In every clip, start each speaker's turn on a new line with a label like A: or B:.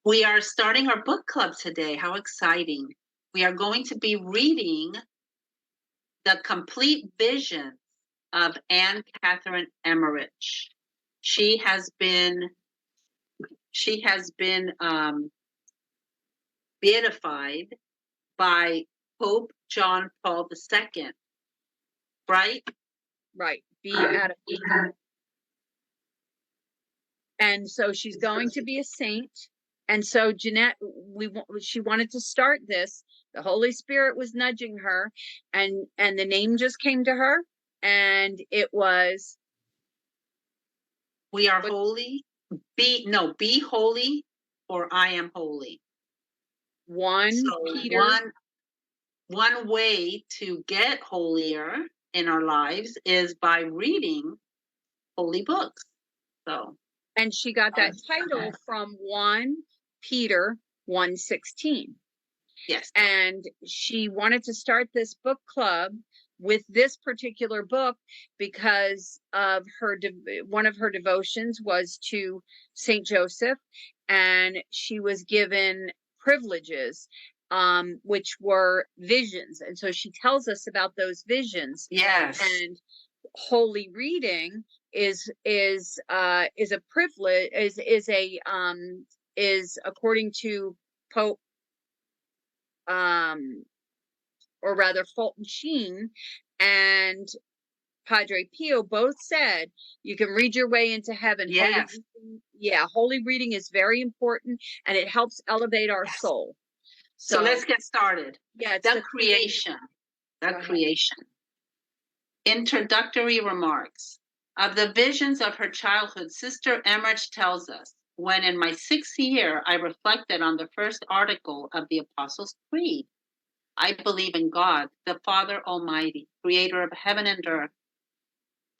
A: We are starting our book club today. How exciting. We are going to be reading The Complete Vision of Anne Catherine Emmerich. She has been beatified by Pope John Paul II, right?
B: Right, beatified. And so she's going to be a saint. And so Jeanette, she wanted to start this. The Holy Spirit was nudging her, and the name just came to her, and it was,
A: We are holy. Be holy, or I am holy.
B: Peter.
A: One way to get holier in our lives is by reading holy books. So,
B: and she got that title from 1 Peter 1:16.
A: yes.
B: And she wanted to start this book club with this particular book because of one of her devotions was to Saint Joseph, and she was given privileges, which were visions. And so she tells us about those visions.
A: Yes.
B: And holy reading is a privilege, is according to Pope, or rather Fulton Sheen and Padre Pio both said you can read your way into heaven.
A: Yes.
B: Holy reading is very important, and it helps elevate our soul.
A: So let's get started.
B: Yeah,
A: the creation. Introductory remarks. Of the visions of her childhood, Sister Emmerich tells us, when in my 6th year, I reflected on the first article of the Apostles' Creed. I believe in God, the Father Almighty, creator of heaven and earth.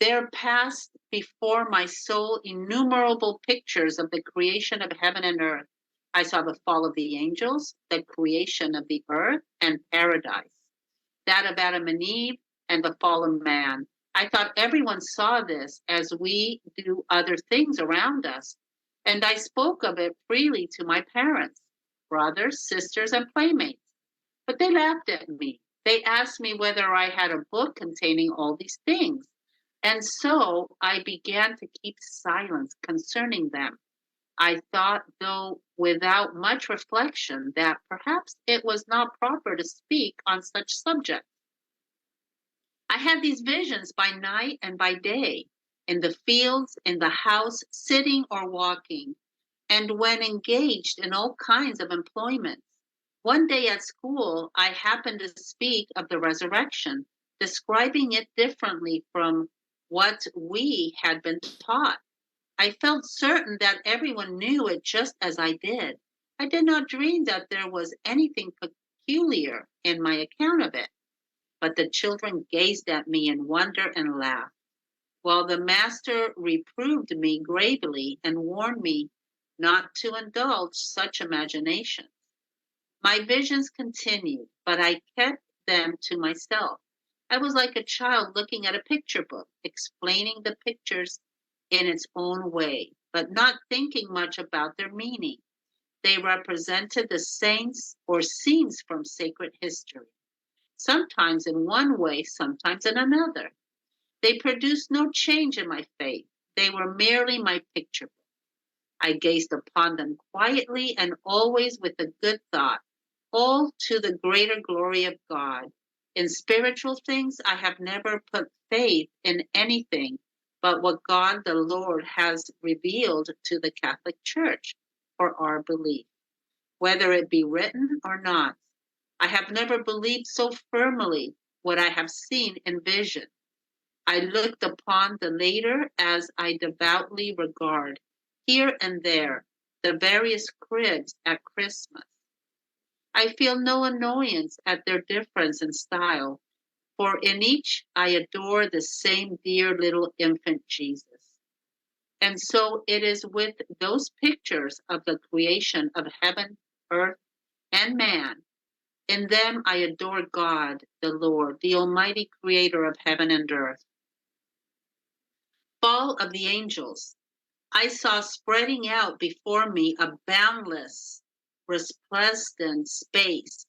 A: There passed before my soul innumerable pictures of the creation of heaven and earth. I saw the fall of the angels, the creation of the earth and paradise, that of Adam and Eve, and the fall of man. I thought everyone saw this as we do other things around us, and I spoke of it freely to my parents, brothers, sisters, and playmates. But they laughed at me. They asked me whether I had a book containing all these things. And so I began to keep silence concerning them. I thought, though without much reflection, that perhaps it was not proper to speak on such subjects. I had these visions by night and by day, in the fields, in the house, sitting or walking, and when engaged in all kinds of employments. One day at school, I happened to speak of the resurrection, describing it differently from what we had been taught. I felt certain that everyone knew it just as I did. I did not dream that there was anything peculiar in my account of it. But the children gazed at me in wonder and laughed, while the master reproved me gravely and warned me not to indulge such imaginations. My visions continued, but I kept them to myself. I was like a child looking at a picture book, explaining the pictures in its own way, but not thinking much about their meaning. They represented the saints or scenes from sacred history, sometimes in one way, sometimes in another. They produced no change in my faith. They were merely my picture book. I gazed upon them quietly and always with a good thought, all to the greater glory of God. In spiritual things, I have never put faith in anything but what God the Lord has revealed to the Catholic Church for our belief, whether it be written or not. I have never believed so firmly what I have seen in vision. I looked upon the later as I devoutly regard, here and there, the various cribs at Christmas. I feel no annoyance at their difference in style, for in each I adore the same dear little infant Jesus. And so it is with those pictures of the creation of heaven, earth, and man. In them I adore God, the Lord, the Almighty Creator of heaven and earth. Fall of the angels. I saw spreading out before me a boundless, resplendent space,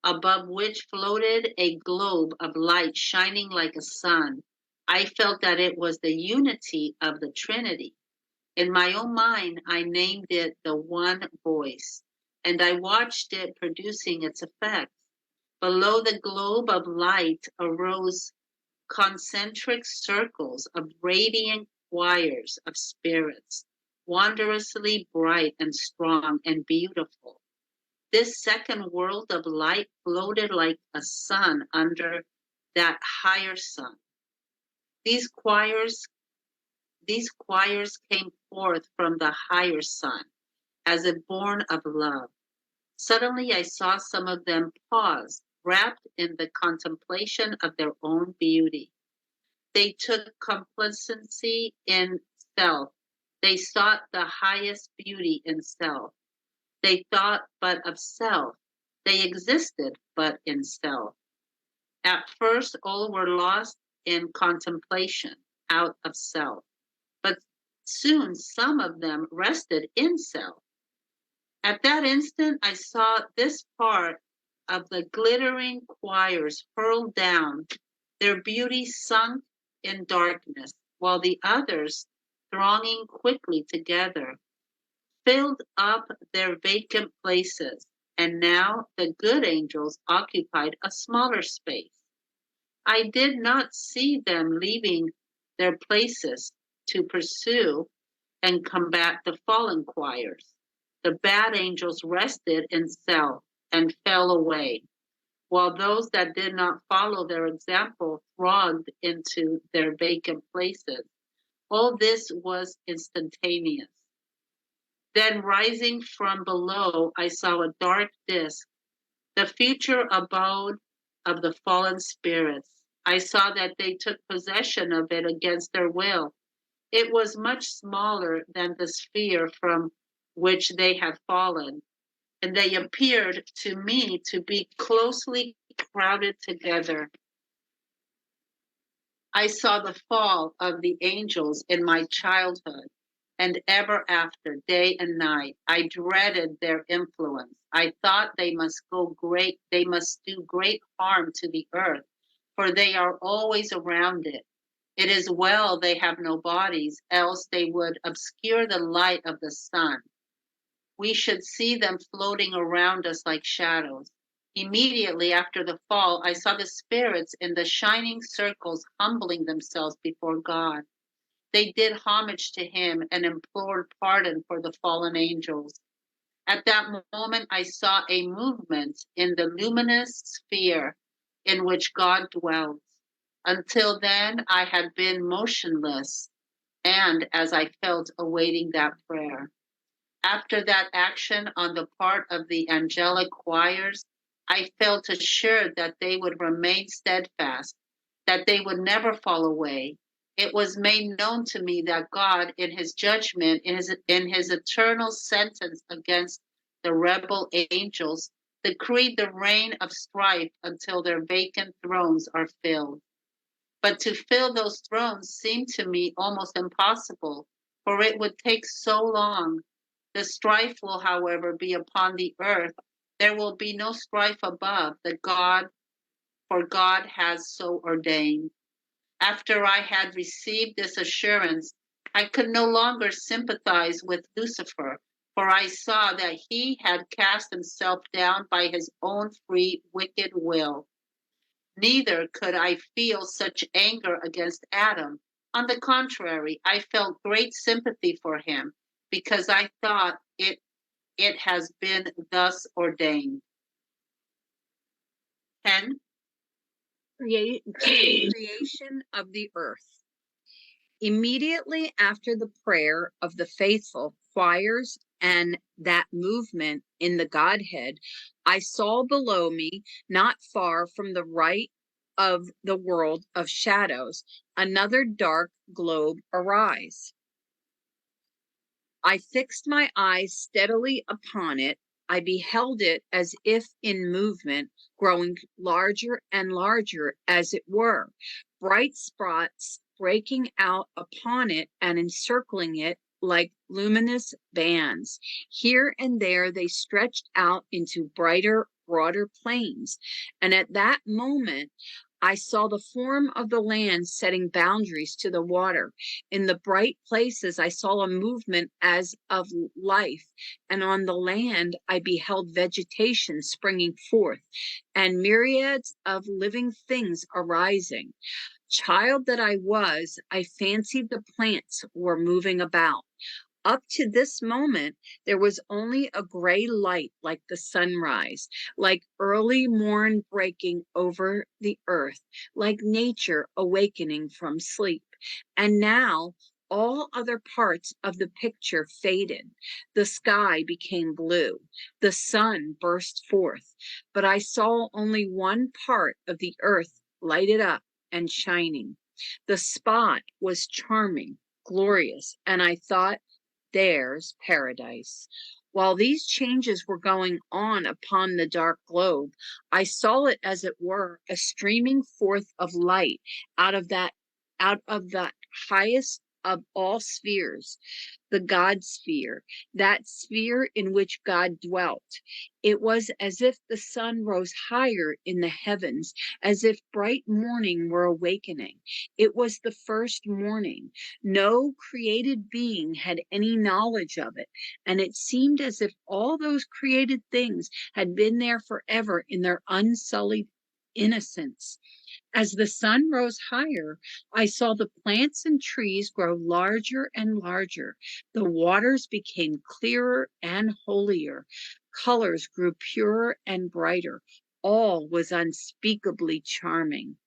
A: above which floated a globe of light shining like a sun. I felt that it was the unity of the Trinity. In my own mind, I named it the One Voice, and I watched it producing its effects. Below the globe of light arose concentric circles of radiant choirs of spirits, wondrously bright and strong and beautiful. This second world of light floated like a sun under that higher sun. These choirs, these choirs came forth from the higher sun, as if born of love. Suddenly I saw some of them pause, wrapped in the contemplation of their own beauty. They took complacency in self. They sought the highest beauty in self. They thought but of self. They existed but in self. At first, all were lost in contemplation, out of self. But soon some of them rested in self. At that instant, I saw this part of the glittering choirs hurled down, their beauty sunk in darkness, while the others, thronging quickly together, filled up their vacant places. And now the good angels occupied a smaller space. I did not see them leaving their places to pursue and combat the fallen choirs. The bad angels rested in self and fell away, while those that did not follow their example thronged into their vacant places. All this was instantaneous. Then, rising from below, I saw a dark disk, the future abode of the fallen spirits. I saw that they took possession of it against their will. It was much smaller than the sphere from which they had fallen, and they appeared to me to be closely crowded together. I saw the fall of the angels in my childhood, and ever after, day and night, I dreaded their influence. I thought they must do great harm to the earth, for they are always around it. It is well they have no bodies, else they would obscure the light of the sun. We should see them floating around us like shadows. Immediately after the fall, I saw the spirits in the shining circles humbling themselves before God. They did homage to him and implored pardon for the fallen angels. At that moment, I saw a movement in the luminous sphere in which God dwelt. Until then, I had been motionless and, as I felt, awaiting that prayer. After that action on the part of the angelic choirs, I felt assured that they would remain steadfast, that they would never fall away. It was made known to me that God, in his judgment, in his eternal sentence against the rebel angels, decreed the reign of strife until their vacant thrones are filled. But to fill those thrones seemed to me almost impossible, for it would take so long. The strife will, however, be upon the earth. There will be no strife above, for God has so ordained. After I had received this assurance, I could no longer sympathize with Lucifer, for I saw that he had cast himself down by his own free, wicked will. Neither could I feel such anger against Adam. On the contrary, I felt great sympathy for him because I thought it has been thus ordained. 10.
B: Creation of the earth. Immediately after the prayer of the faithful choirs and that movement in the Godhead, I saw below me, not far from the right of the world of shadows, another dark globe arise. I fixed my eyes steadily upon it. I beheld it as if in movement, growing larger and larger, as it were, bright spots breaking out upon it and encircling it like luminous bands. Here and there they stretched out into brighter, broader plains. And at that moment, I saw the form of the land setting boundaries to the water. In the bright places, I saw a movement as of life, and on the land, I beheld vegetation springing forth and myriads of living things arising. Child that I was, I fancied the plants were moving about. Up to this moment, there was only a gray light like the sunrise, like early morn breaking over the earth, like nature awakening from sleep. And now, all other parts of the picture faded. The sky became blue. The sun burst forth. But I saw only one part of the earth lighted up and shining. The spot was charming, glorious, and I thought, there's paradise. While these changes were going on upon the dark globe, I saw it, as it were, a streaming forth of light out of that out of the highest of all spheres, the God sphere, that sphere in which God dwelt. It was as if the sun rose higher in the heavens, as if bright morning were awakening. It was the first morning. No created being had any knowledge of it, and it seemed as if all those created things had been there forever in their unsullied innocence. As the sun rose higher, I saw the plants and trees grow larger and larger. The waters became clearer and holier. Colors grew purer and brighter. All was unspeakably charming.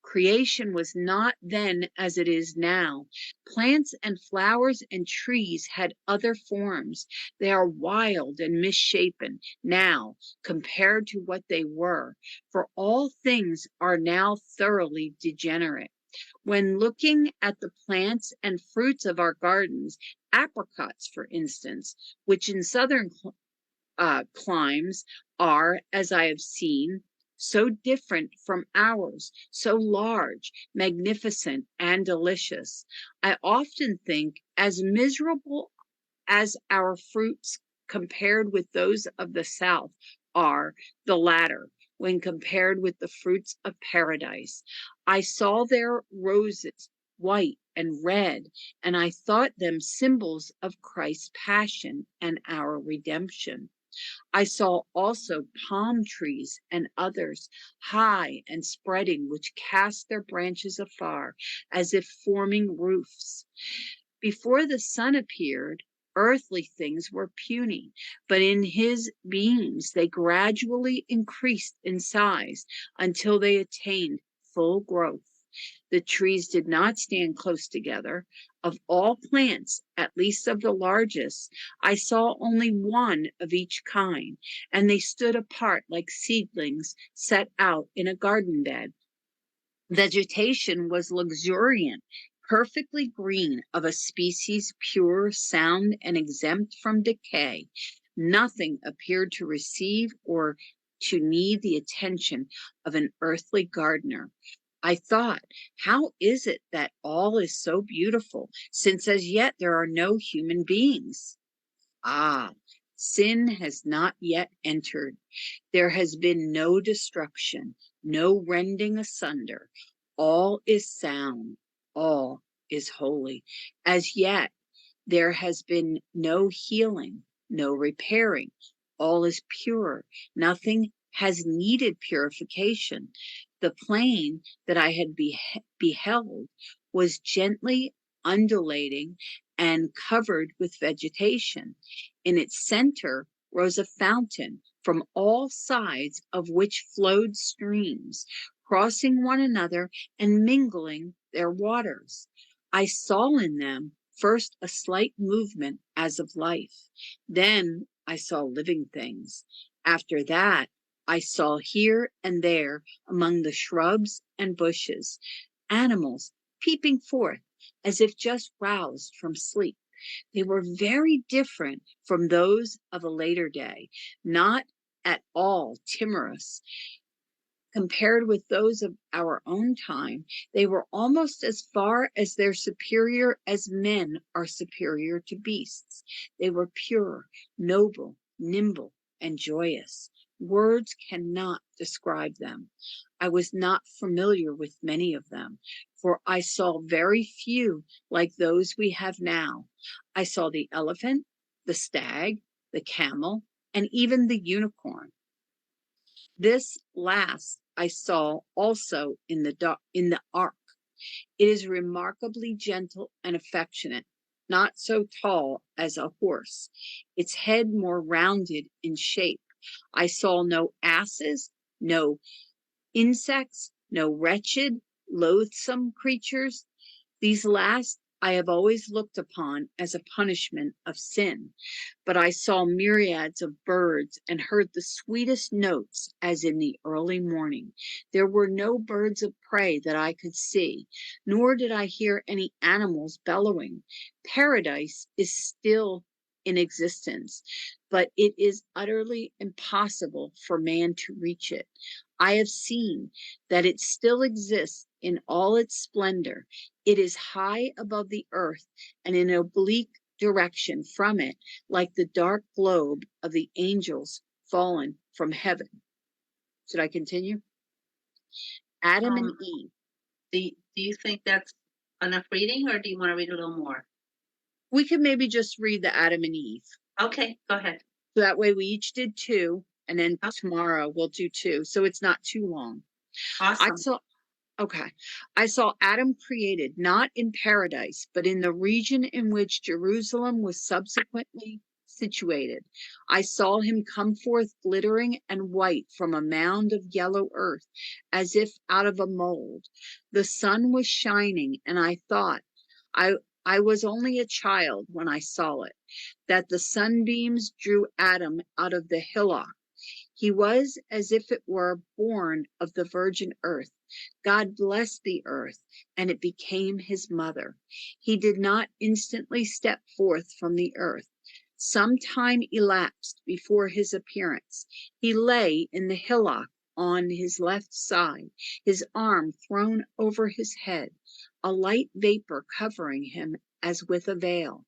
B: Creation was not then as it is now. Plants and flowers and trees had other forms. They are wild and misshapen now compared to what they were, for all things are now thoroughly degenerate. When looking at the plants and fruits of our gardens, apricots, for instance, which in southern climes are, as I have seen, so different from ours, so large, magnificent, and delicious. I often think as miserable as our fruits compared with those of the South are the latter when compared with the fruits of paradise. I saw their roses, white and red, and I thought them symbols of Christ's passion and our redemption. I saw also palm trees and others, high and spreading, which cast their branches afar, as if forming roofs. Before the sun appeared, earthly things were puny, but in his beams they gradually increased in size until they attained full growth. The trees did not stand close together. Of all plants, at least of the largest, I saw only one of each kind, and they stood apart like seedlings set out in a garden bed. Vegetation was luxuriant, perfectly green, of a species pure, sound, and exempt from decay. Nothing appeared to receive or to need the attention of an earthly gardener. I thought, how is it that all is so beautiful, since as yet there are no human beings? Ah, sin has not yet entered. There has been no destruction, no rending asunder. All is sound, all is holy. As yet, there has been no healing, no repairing. All is pure. Nothing has needed purification. The plain that I had beheld was gently undulating and covered with vegetation. In its center rose a fountain, from all sides of which flowed streams, crossing one another and mingling their waters. I saw in them first a slight movement as of life. Then I saw living things. After that, I saw here and there among the shrubs and bushes animals peeping forth as if just roused from sleep. They were very different from those of a later day, not at all timorous, Compared with those of our own time, they were almost as far as they're superior as men are superior to beasts. They were pure, noble, nimble, and joyous. Words cannot describe them. I was not familiar with many of them, for I saw very few like those we have now. I saw the elephant, the stag, the camel, and even the unicorn. This last I saw also in the ark. It is remarkably gentle and affectionate, not so tall as a horse, its head more rounded in shape. I saw no asses, no insects, no wretched, loathsome creatures. These last I have always looked upon as a punishment of sin, but I saw myriads of birds and heard the sweetest notes as in the early morning. There were no birds of prey that I could see, nor did I hear any animals bellowing. Paradise is still in existence, but it is utterly impossible for man to reach it. I have seen that it still exists in all its splendor. It is high above the earth and in an oblique direction from it, like the dark globe of the angels fallen from heaven. Should I continue? Adam and Eve.
A: Do you think that's enough reading, or do you want to read a little more?
B: We could maybe just read the Adam and Eve.
A: Okay, go ahead.
B: So that way we each did 2, and then tomorrow we'll do 2, so it's not too long.
A: Awesome.
B: I saw Adam created not in paradise, but in the region in which Jerusalem was subsequently situated. I saw him come forth glittering and white from a mound of yellow earth, as if out of a mold. The sun was shining, and I thought, I was only a child when I saw it, that the sunbeams drew Adam out of the hillock. He was as if it were born of the virgin earth. God blessed the earth, and it became his mother. He did not instantly step forth from the earth. Some time elapsed before his appearance. He lay in the hillock on his left side, his arm thrown over his head, a light vapor covering him as with a veil.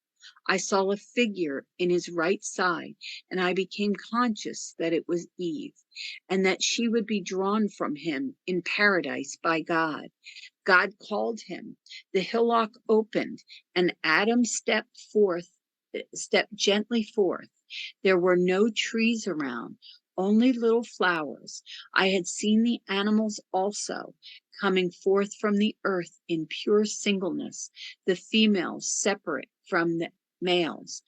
B: I saw a figure in his right side, and I became conscious that it was Eve, and that she would be drawn from him in paradise by God. God called him. The hillock opened, and Adam stepped gently forth. There were no trees around, only little flowers. I had seen the animals also, coming forth from the earth in pure singleness, the females separate from the males.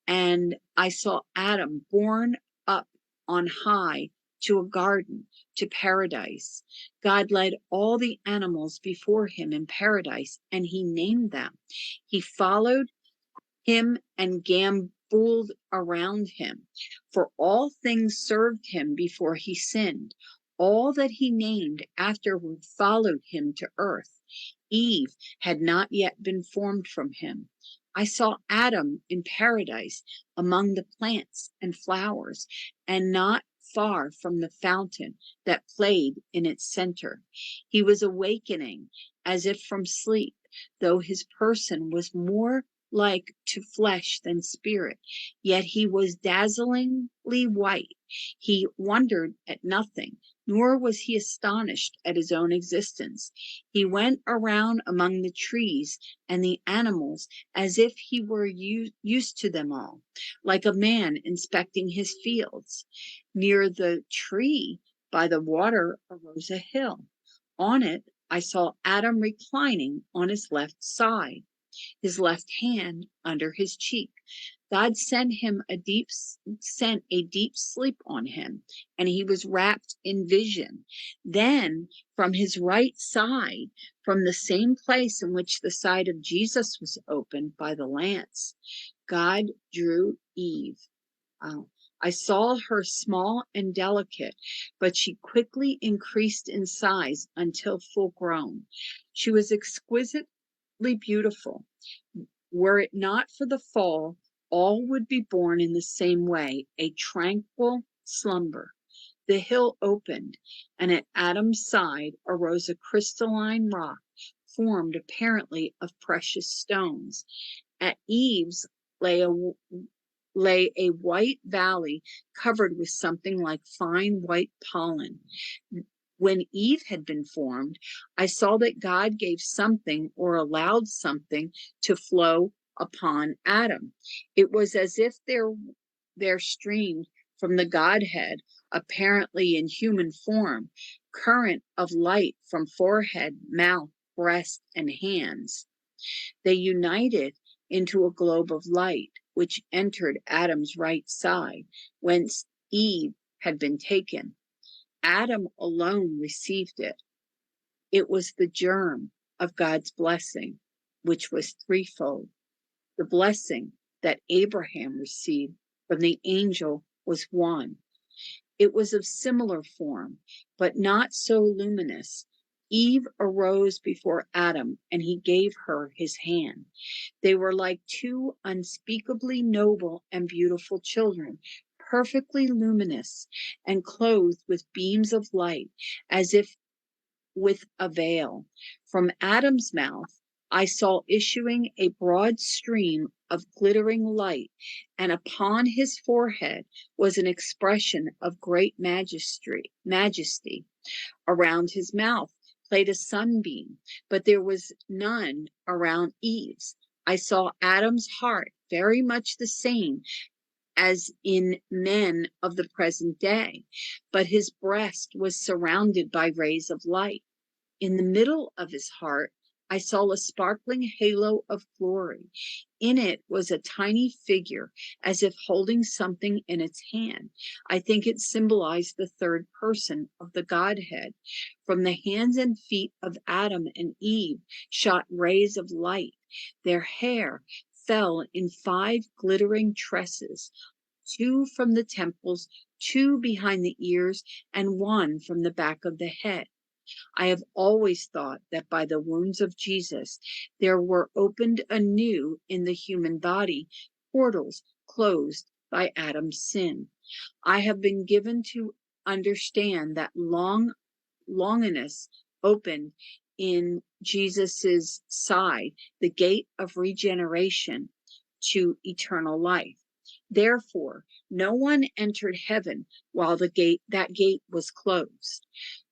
B: And I saw Adam borne up on high to a garden, to paradise. God led all the animals before him in paradise, and he named them. He followed him and gamboled around him, for all things served him before he sinned. All that he named afterward followed him to earth. Eve had not yet been formed from him. I saw Adam in paradise among the plants and flowers, and not far from the fountain that played in its center. He was awakening as if from sleep, though his person was more like to flesh than spirit, yet he was dazzlingly white. He wondered at nothing, nor was he astonished at his own existence. He went around among the trees and the animals as if he were used to them all, like a man inspecting his fields. Near the tree by the water arose a hill. On it I saw Adam reclining on his left side, his left hand under his cheek. God sent a deep sleep on him, and he was wrapped in vision. Then from his right side, from the same place in which the side of Jesus was opened by the lance, God drew Eve. I saw her small and delicate, but she quickly increased in size until full grown. She was exquisitely beautiful. Were it not for the fall, all would be born in the same way, a tranquil slumber. The hill opened, and at Adam's side arose a crystalline rock formed apparently of precious stones. At Eve's lay a white valley covered with something like fine white pollen. When Eve had been formed, I saw that God gave something or allowed something to flow upon Adam. It was as if there streamed from the Godhead, apparently in human form, current of light from forehead, mouth, breast, and hands. They united into a globe of light, which entered Adam's right side, whence Eve had been taken. Adam alone received it. It was the germ of God's blessing, which was threefold. The blessing that Abraham received from the angel was one. It was of similar form, but not so luminous. Eve arose before Adam, and he gave her his hand. They were like two unspeakably noble and beautiful children, perfectly luminous and clothed with beams of light, as if with a veil. From Adam's mouth, I saw issuing a broad stream of glittering light, and upon his forehead was an expression of great majesty. Around his mouth played a sunbeam, but there was none around Eve's. I saw Adam's heart very much the same as in men of the present day, but his breast was surrounded by rays of light. In the middle of his heart, I saw a sparkling halo of glory. In it was a tiny figure, as if holding something in its hand. I think it symbolized the third person of the Godhead. From the hands and feet of Adam and Eve shot rays of light. Their hair fell in 5 glittering tresses, 2 from the temples, 2 behind the ears, and 1 from the back of the head. I have always thought that by the wounds of Jesus, there were opened anew in the human body portals closed by Adam's sin. I have been given to understand that Longinus opened in Jesus's side the gate of regeneration to eternal life. Therefore, no one entered heaven while that gate was closed.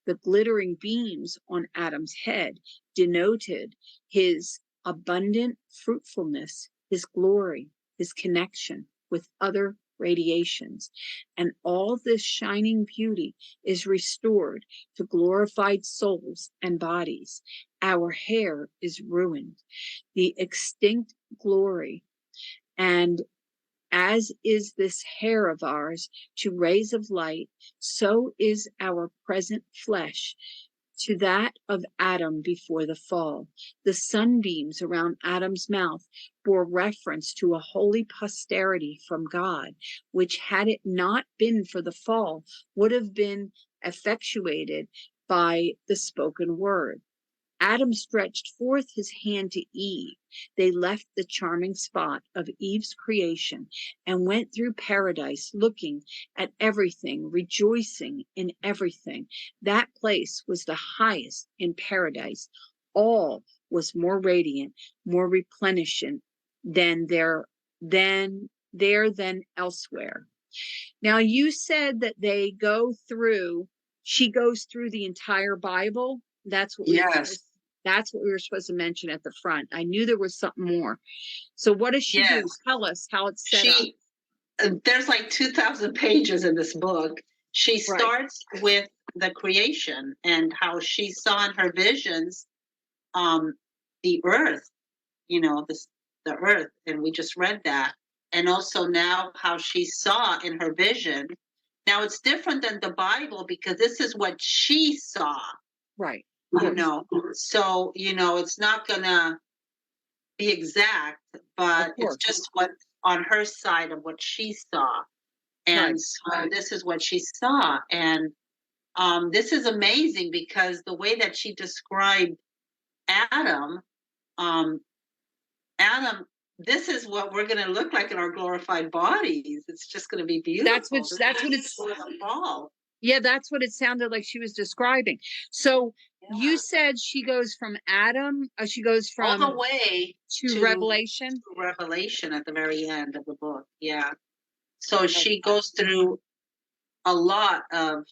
B: The glittering beams on Adam's head denoted his abundant fruitfulness, his glory, his connection with other radiations. And all this shining beauty is restored to glorified souls and bodies. Our hair is ruined. The extinct glory, and as is this hair of ours to rays of light, so is our present flesh to that of Adam before the fall. The sunbeams around Adam's mouth bore reference to a holy posterity from God, which, had it not been for the fall, would have been effectuated by the spoken word. Adam stretched forth his hand to Eve. They left the charming spot of Eve's creation and went through paradise, looking at everything, rejoicing in everything. That place was the highest in paradise. All was more radiant, more replenishing than than elsewhere. Now, you said that she goes through the entire Bible.
A: Yes.
B: That's what we were supposed to mention at the front. I knew there was something more. So what does she do?
A: Yes.
B: Tell us how it's set up.
A: There's like 2,000 pages in this book. She
B: Right.
A: starts with the creation and how she saw in her visions the earth, the earth, and we just read that. And also now how she saw in her vision. Now it's different than the Bible because this is what she saw.
B: Right.
A: So it's not gonna be exact, but it's just what on her side of what she saw. And so this is what she saw. And this is amazing because the way that she described Adam, Adam, this is what we're going to look like in our glorified bodies. It's just going to be beautiful.
B: That's what it's
A: fall.
B: Yeah, that's what it sounded like she was describing. So you
A: Yeah.
B: said she goes from Adam, she goes
A: All the
B: from
A: way
B: to Revelation.
A: to Revelation at the very end of the book. Yeah. So she
B: Okay.
A: goes through a lot of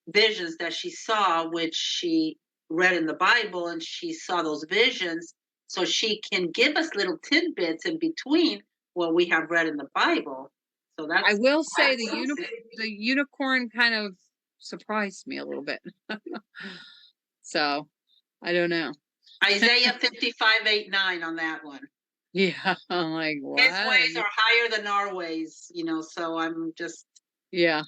A: visions that she saw, which she read in the Bible, and she saw those visions. So she can give us little tidbits in between what we have read in the Bible. So
B: I will say
A: that's
B: the unicorn kind of surprised me a little bit. So I don't know.
A: Isaiah 55:8-9 on that one.
B: Yeah, I'm like,
A: His
B: what?
A: ways are higher than our ways, so I'm just,
B: Yeah,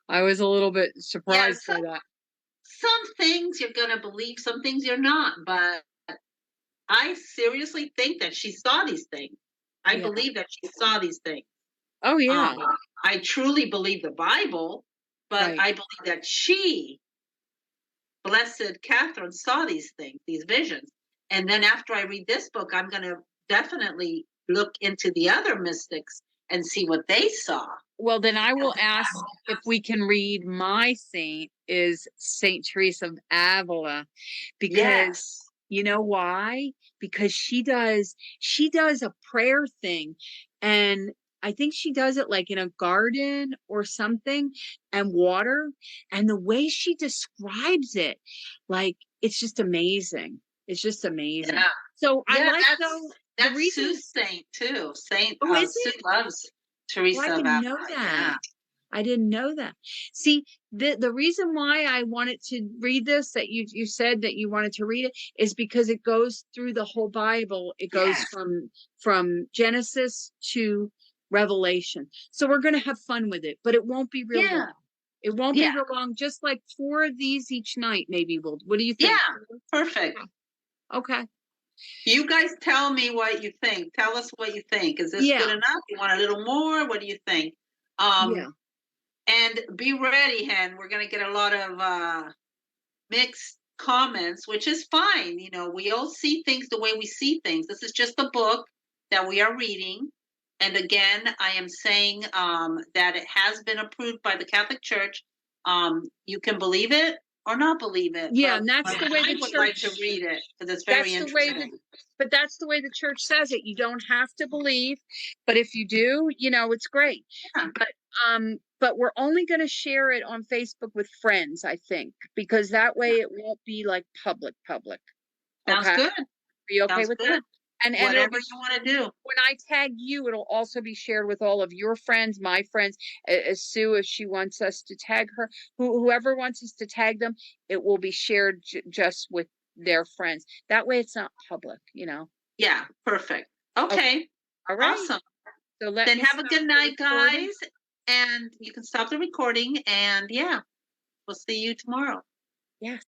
B: I was a little bit
A: yeah,
B: surprised by that.
A: some things you're going to believe, some things you're not. But I seriously think that she saw these things. I
B: Yeah.
A: believe that she saw these things.
B: Oh, yeah.
A: I truly believe the Bible, but
B: Right.
A: I believe that she, Blessed Catherine, saw these things, these visions. And then after I read this book, I'm going to definitely look into the other mystics and see what they saw.
B: Well, then I will ask if we can read my saint is Saint Teresa of Avila, because
A: Yes.
B: you know why? Because she does a prayer thing, and I think she does it like in a garden or something, and water, and the way she describes it, like it's just amazing. It's just amazing.
A: Yeah.
B: So I
A: Yeah,
B: like though the
A: that's
B: reason.
A: Sue's saint too.
B: Oh, is
A: Sue
B: it?
A: loves
B: Oh, I
A: Teresa of
B: didn't know
A: Avila.
B: that.
A: Yeah.
B: I didn't know that. See, the reason why I wanted to read this, that you said that you wanted to read it, is because it goes through the whole Bible. It goes
A: Yes.
B: from Genesis to Revelation. So we're going to have fun with it, but it won't be real
A: Yeah.
B: long. It won't be
A: Yeah.
B: real long. Just like 4 of these each night, maybe we'll. What do you think?
A: Yeah. Perfect.
B: Okay.
A: You guys tell me what you think. Tell us what you think. Is this
B: Yeah.
A: good enough? You want a little more? What do you think?
B: Yeah.
A: And be ready, Hen. We're going to get a lot of mixed comments, which is fine. We all see things the way we see things. This is just a book that we are reading. And again, I am saying that it has been approved by the Catholic Church. You can believe it or not believe it.
B: Yeah,
A: but
B: and that's the way
A: I
B: the
A: would like to
B: church.
A: read it because it's very
B: That's the way
A: interesting.
B: but that's the way the church says it. You don't have to believe, but if you do, it's great.
A: Yeah.
B: But we're only going to share it on Facebook with friends, I think, because that way it won't be like public.
A: Sounds
B: Okay?
A: good.
B: Are you okay
A: Sounds
B: with
A: good.
B: that? And it'll
A: Whatever
B: be,
A: you want to do.
B: when I tag you, it'll also be shared with all of your friends, my friends, as Sue, if she wants us to tag her, whoever wants us to tag them, it will be shared just with their friends. That way it's not public.
A: Yeah, perfect.
B: Okay.
A: Okay.
B: All right.
A: Awesome.
B: So let
A: Then
B: me
A: have a
B: stop
A: good
B: the
A: night,
B: recording.
A: guys. And you can stop the recording. And yeah, we'll see you tomorrow.
B: Yes.